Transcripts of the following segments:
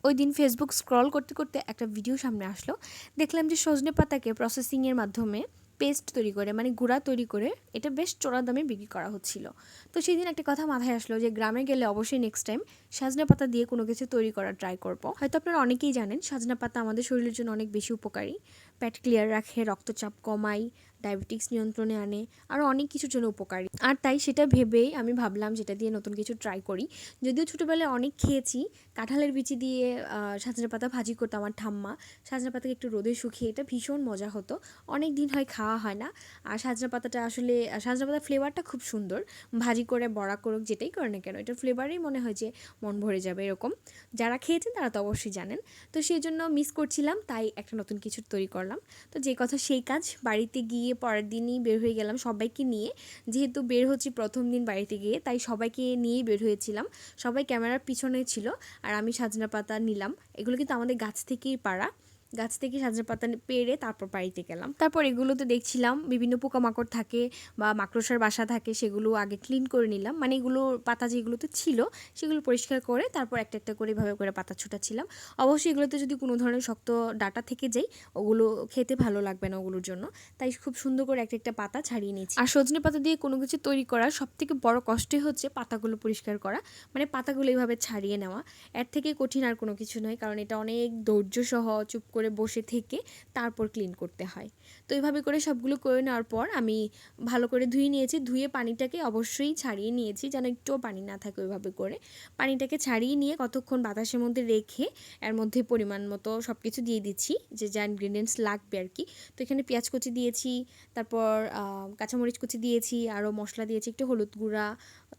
ওই দিন Facebook scroll করতে করতে একটা ভিডিও সামনে আসলো, দেখলাম যে সজনে পাতাকে প্রসেসিংয়ের মাধ্যমে পেস্ট তৈরি করে মানে গুঁড়া তৈরি করে এটা বেশ চড়া দামে বিক্রি করা হচ্ছিল। তো সেদিন একটা কথা মাথায় আসলো যে গ্রামে গেলে অবশ্যই নেক্সট টাইম সজনে পাতা দিয়ে কোনো কিছু তৈরি করার ট্রাই করব। হয়তো আপনারা অনেকেই জানেন সজনে পাতা আমাদের শরীরের জন্য অনেক বেশি উপকারী, পেট ক্লিয়ার রাখে, রক্তচাপ কমায়, ডায়াবেটিক্স নিয়ন্ত্রণে আনে, আরও অনেক কিছুর জন্য উপকারী। আর তাই সেটা ভেবেই আমি ভাবলাম যেটা দিয়ে নতুন কিছু ট্রাই করি। যদিও ছোটোবেলায় অনেক খেয়েছি, কাঁঠালের বিচি দিয়ে সজনে পাতা ভাজি করতো আমার ঠাম্মা। সজনে পাতাকে একটু রোদে শুকিয়ে, এটা ভীষণ মজা হতো। অনেক দিন হয় খাওয়া হয় না। আর সজনে পাতাটা আসলে সজনে পাতার ফ্লেভারটা খুব সুন্দর। ভাজি করে বড়া করুক যেটাই করে না কেন, এটার ফ্লেভারেই মনে হয় যে মন ভরে যাবে এরকম। যারা খেয়েছেন তারা তো অবশ্যই জানেন। তো সেই জন্য মিস করছিলাম, তাই একটা নতুন কিছু তৈরি করলাম। তো যে কথা সেই কাজ, বাড়িতে গিয়ে পরের দিনই বের হয়ে গেলাম সবাইকে নিয়ে। যেহেতু বের হচ্ছি প্রথম দিন বাড়িতে গিয়ে, তাই সবাইকে নিয়েই বের হয়েছিলাম। সবাই ক্যামেরার পিছনে ছিল আর আমি সজনে পাতা নিলাম। এগুলো কিন্তু আমাদের গাছ থেকেই পাড়া, গাছ থেকে সজনে পাতা পেড়ে তারপর বাড়িতে গেলাম। তারপর এগুলোতে দেখছিলাম বিভিন্ন পোকামাকড় থাকে বা মাকড়সার বাসা থাকে, সেগুলো আগে ক্লিন করে নিলাম। মানে এগুলো পাতা যেগুলোতে ছিল সেগুলো পরিষ্কার করে তারপর একটা একটা করে এভাবে করে পাতা ছুটাচ্ছিলাম। অবশ্যই এগুলোতে যদি কোনো ধরনের শক্ত ডাটা থেকে যায়, ওগুলো খেতে ভালো লাগবে না ওগুলোর জন্য। তাই খুব সুন্দর করে একটা একটা পাতা ছাড়িয়ে নিয়েছি। আর সজনে পাতা দিয়ে কোনো কিছু তৈরি করার সবথেকে বড় কষ্টই হচ্ছে পাতাগুলো পরিষ্কার করা, মানে পাতাগুলো এইভাবে ছাড়িয়ে নেওয়া। এর থেকে কঠিন আর কোনো কিছু নয়, কারণ এটা অনেক ধৈর্যসহ চুপ করে বসে থেকে তারপর ক্লিন করতে হয়। তো এইভাবে করে সবগুলো করে নেওয়ার পর আমি ভালো করে ধুয়ে নিয়েছি। ধুয়ে পানিটাকে অবশ্যই ছাড়িয়ে নিয়েছি, যেন একটুও পানি না থাকে। ওইভাবে করে পানিটাকে ছাড়িয়ে নিয়ে কতক্ষণ বাতাসের মধ্যে রেখে এর মধ্যে পরিমাণ মতো সব কিছু দিয়ে দিচ্ছি, যে যা ইনগ্রিডিয়েন্টস লাগবে আর কি। তো এখানে পেঁয়াজ কুচি দিয়েছি, তারপর কাঁচামরিচ কুচি দিয়েছি, আরও মশলা দিয়েছি, একটু হলুদ গুঁড়া,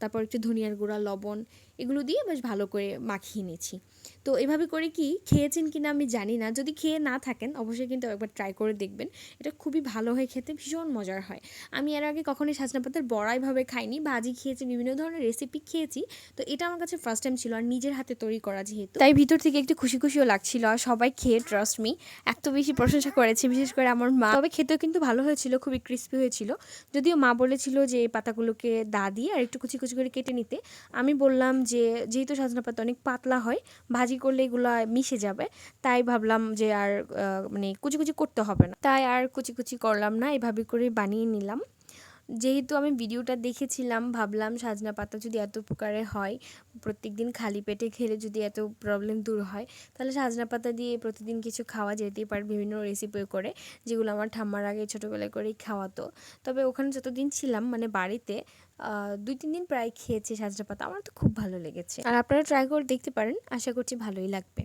তারপর একটু ধনিয়ার গুঁড়া, লবণ, এগুলো দিয়ে বেশ ভালো করে মাখিয়ে নিয়েছি। তো এভাবে করে কি খেয়েছেন কিনা আমি জানি না, যদি খেয়ে না থাকেন অবশ্যই কিন্তু একবার ট্রাই করে দেখবেন। এটা খুবই ভালো হয় খেতে, ভীষণ মজার হয়। আমি এর আগে কখনোই সজনে পাতার বড়া এভাবে খাইনি, ভাজি খেয়েছি, বিভিন্ন ধরনের রেসিপি খেয়েছি। তো এটা আমার কাছে ফার্স্ট টাইম ছিল, আর নিজের হাতে তৈরি করা যেহেতু, তাই ভিতর থেকে একটু খুশি খুশিও লাগছিল। আর সবাই খেয়ে ট্রাস্ট মি এত বেশি প্রশংসা করেছে, বিশেষ করে আমার মা। তবে খেতেও কিন্তু ভালো হয়েছিল, খুবই ক্রিস্পি হয়েছিল। যদিও মা বলেছিল যে এই পাতাগুলোকে দা দিয়ে আর একটু কুচি কুচি করে কেটে নিতে। আমি বললাম যে যেহেতু সজনে পাতা অনেক পাতলা হয়, ভাজি করলে এগুলো মিশে যাবে, তাই ভাবলাম যে আর মানে কুচি কুচি করতে হবে না, তাই আর কুচি কুচি করলাম না, এভাবে করে বানিয়ে নিলাম। যেহেতু আমি ভিডিওটা দেখেছিলাম, ভাবলাম সজনে পাতা যদি এত উপকারে হয়, প্রত্যেকদিন খালি পেটে খেলে যদি এত প্রবলেম দূর হয়, তাহলে সজনে পাতা দিয়ে প্রতিদিন কিছু খাওয়া যেতেই পারে বিভিন্ন রেসিপি করে, যেগুলো আমার ঠাম্মার আগে ছোটোবেলায় করেই খাওয়াতো। তবে ওখানে যতদিন ছিলাম মানে বাড়িতে 2-3 দিন প্রায় খেয়েছি সজনে পাতা, আমার তো খুব ভালো লেগেছে। আর আপনারা ট্রাই করে দেখতে পারেন, আশা করছি ভালোই লাগবে।